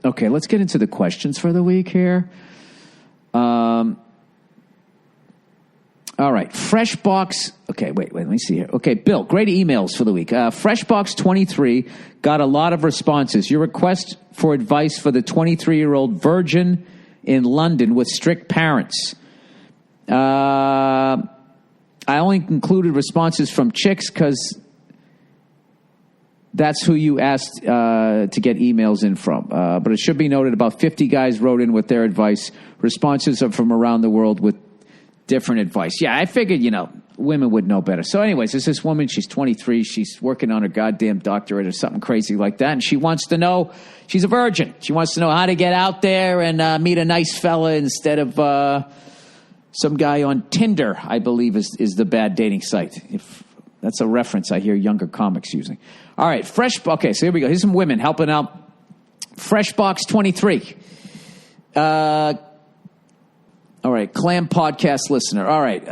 Okay, let's get into the questions for the week here. All right, Freshbox. Okay, wait, let me see here. Okay, Bill, great emails for the week. Freshbox23 got a lot of responses. Your request for advice for the 23-year-old virgin in London with strict parents. I only included responses from chicks because that's who you asked to get emails in from. But it should be noted about 50 guys wrote in with their advice. Responses are from around the world with different advice. Yeah, I figured, women would know better. So anyways, there's this woman, she's 23, she's working on her goddamn doctorate or something crazy like that, and she wants to know, she's a virgin. She wants to know how to get out there and meet a nice fella instead of some guy on Tinder, I believe is the bad dating site. If that's a reference I hear younger comics using. All right, okay, so here we go. Here's some women helping out. Freshbox23. All right, Clam Podcast listener. All right.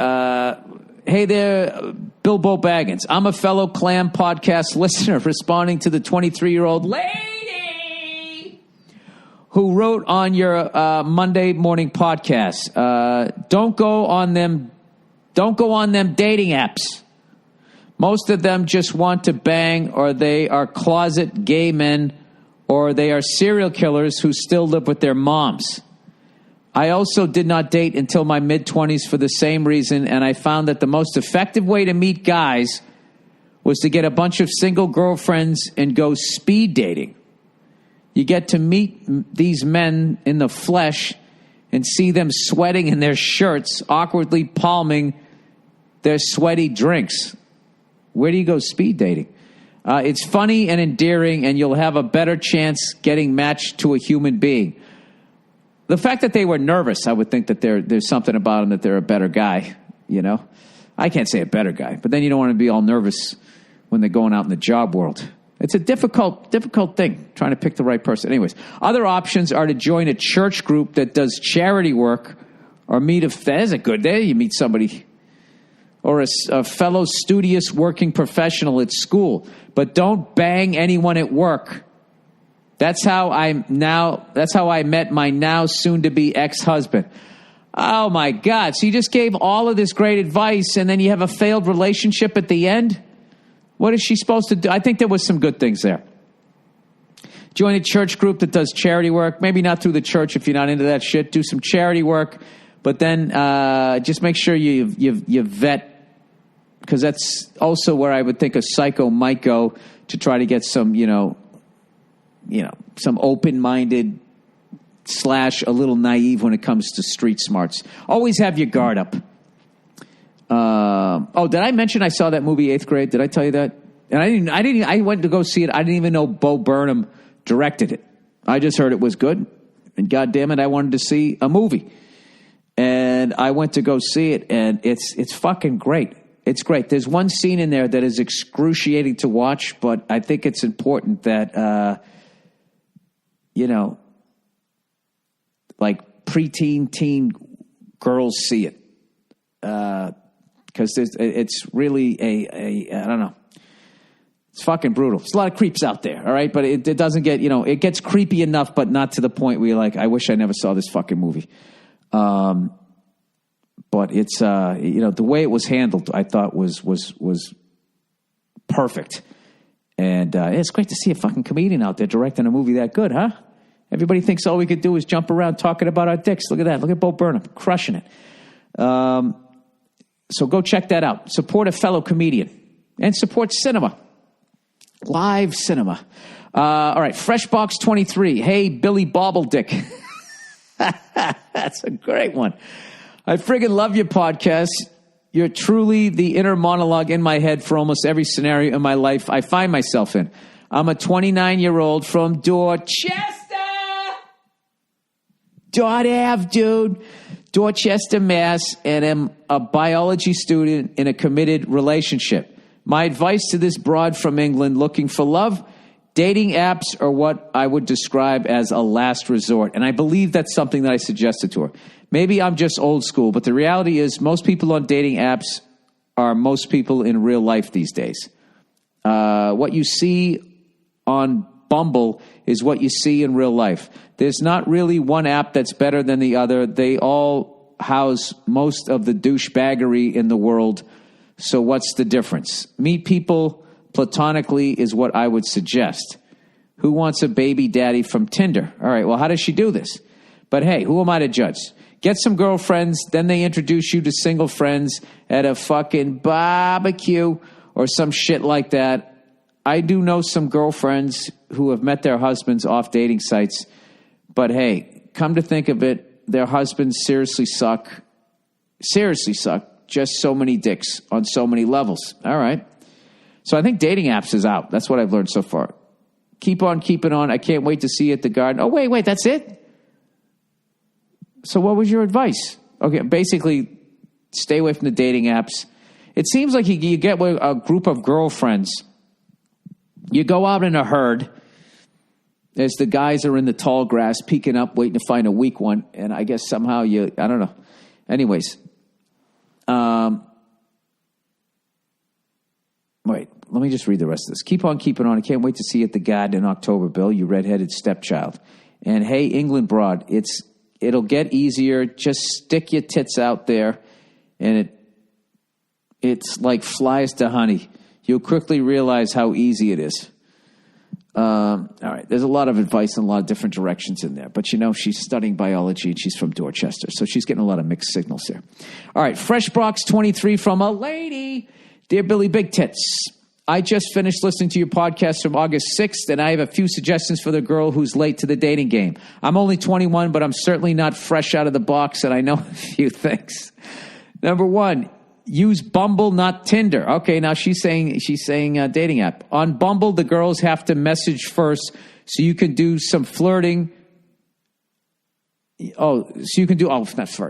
Hey there, Bilbo Baggins. I'm a fellow Clam Podcast listener responding to the 23-year-old lady who wrote on your Monday morning podcast. Don't go on them dating apps. Most of them just want to bang, or they are closet gay men, or they are serial killers who still live with their moms. I also did not date until my mid-20s for the same reason, and I found that the most effective way to meet guys was to get a bunch of single girlfriends and go speed dating. You get to meet these men in the flesh and see them sweating in their shirts, awkwardly palming their sweaty drinks. Where do you go speed dating? It's funny and endearing, and you'll have a better chance getting matched to a human being. The fact that they were nervous, I would think that there's something about them that they're a better guy, I can't say a better guy, but then you don't want to be all nervous when they're going out in the job world. It's a difficult thing, trying to pick the right person. Anyways, other options are to join a church group that does charity work or meet there's a good day. You meet somebody or a fellow studious working professional at school, but don't bang anyone at work. That's how I met my now soon-to-be ex-husband. Oh, my God. So you just gave all of this great advice, and then you have a failed relationship at the end? What is she supposed to do? I think there was some good things there. Join a church group that does charity work. Maybe not through the church if you're not into that shit. Do some charity work. But then just make sure you vet, because that's also where I would think a psycho might go to try to get some, some open-minded / a little naive when it comes to street smarts. Always have your guard up. Did I mention I saw that movie 8th Grade? Did I tell you that? And I went to go see it. I didn't even know Bo Burnham directed it. I just heard it was good. And goddamn it, I wanted to see a movie. And I went to go see it, and it's fucking great. It's great. There's one scene in there that is excruciating to watch, but I think it's important that like preteen, teen girls see it. Because it's really I don't know. It's fucking brutal. There's a lot of creeps out there, all right? But it doesn't get, it gets creepy enough, but not to the point where you're like, I wish I never saw this fucking movie. But it's, the way it was handled, I thought was perfect. And it's great to see a fucking comedian out there directing a movie that good, huh? Everybody thinks all we could do is jump around talking about our dicks. Look at that. Look at Bo Burnham crushing it. So go check that out. Support a fellow comedian and support cinema. Live cinema. All right. Freshbox23. Hey, Billy Bobbledick. That's a great one. I friggin' love your podcast. You're truly the inner monologue in my head for almost every scenario in my life I find myself in. I'm a 29-year-old from Dorchester. Dorchester, Mass, and am a biology student in a committed relationship. My advice to this broad from England looking for love, dating apps are what I would describe as a last resort. And I believe that's something that I suggested to her. Maybe I'm just old school, but the reality is most people on dating apps are most people in real life these days. What you see on Bumble is what you see in real life. There's not really one app that's better than the other. They all house most of the douchebaggery in the world. So what's the difference? Meet people platonically is what I would suggest. Who wants a baby daddy from Tinder? All right, well, how does she do this? But hey, who am I to judge? Get some girlfriends, then they introduce you to single friends at a fucking barbecue or some shit like that. I do know some girlfriends who have met their husbands off dating sites. But hey, come to think of it, their husbands seriously suck. Seriously suck. Just so many dicks on so many levels. All right. So I think dating apps is out. That's what I've learned so far. Keep on keeping on. I can't wait to see you at the garden. Oh, wait, that's it? So what was your advice? Okay, basically, stay away from the dating apps. It seems like you get with a group of girlfriends. You go out in a herd as the guys are in the tall grass, peeking up, waiting to find a weak one. And I guess somehow I don't know. Anyways. Wait, let me just read the rest of this. Keep on keeping on. I can't wait to see you at the garden in October, Bill, you redheaded stepchild. And hey, England broad, it'll get easier. Just stick your tits out there, and it's like flies to honey. You'll quickly realize how easy it is. All right, there's a lot of advice in a lot of different directions in there. But, she's studying biology, and she's from Dorchester, so she's getting a lot of mixed signals here. All right, Freshbox 23 from a lady. Dear Billy Big Tits, I just finished listening to your podcast from August 6th, and I have a few suggestions for the girl who's late to the dating game. I'm only 21, but I'm certainly not fresh out of the box, and I know a few things. Number one, use Bumble, not Tinder. Okay, now she's saying dating app. On Bumble, the girls have to message first, so you can do some flirting. Not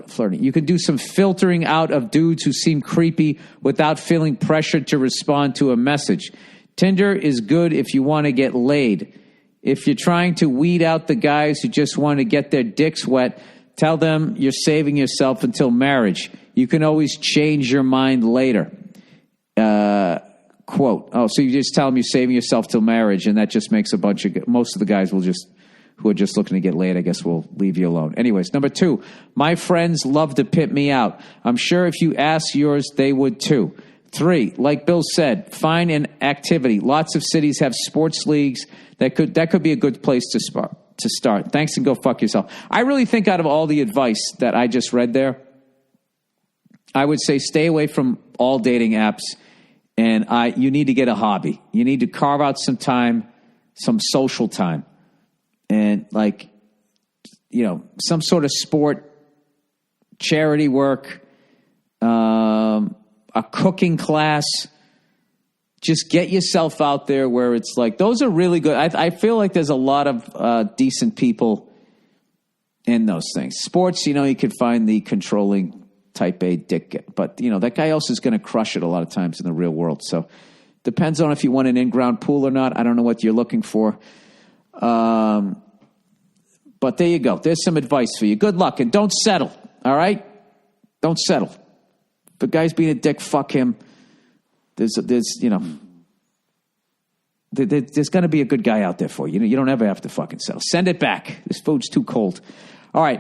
flirting. You can do some filtering out of dudes who seem creepy without feeling pressured to respond to a message. Tinder is good if you want to get laid. If you're trying to weed out the guys who just want to get their dicks wet, tell them you're saving yourself until marriage. You can always change your mind later. Quote. Oh, so you just tell them you're saving yourself till marriage, and that just makes most of the guys who are just looking to get laid, I guess we'll leave you alone. Anyways, number two, my friends love to pimp me out. I'm sure if you ask yours, they would too. Three, like Bill said, find an activity. Lots of cities have sports leagues. That could be a good place to start. Thanks, and go fuck yourself. I really think out of all the advice that I just read there, I would say stay away from all dating apps, and you need to get a hobby. You need to carve out some time, some social time. And some sort of sport, charity work, a cooking class. Just get yourself out there where it's like, those are really good. I feel like there's a lot of decent people in those things. Sports, you could find the controlling type A dick, but that guy also is going to crush it a lot of times in the real world. So depends on if you want an in-ground pool or not. I don't know what you're looking for. But there you go. There's some advice for you. Good luck, and don't settle. All right? Don't settle. If a guy's being a dick, fuck him. There's going to be a good guy out there for you. You don't ever have to fucking settle. Send it back. This food's too cold. All right.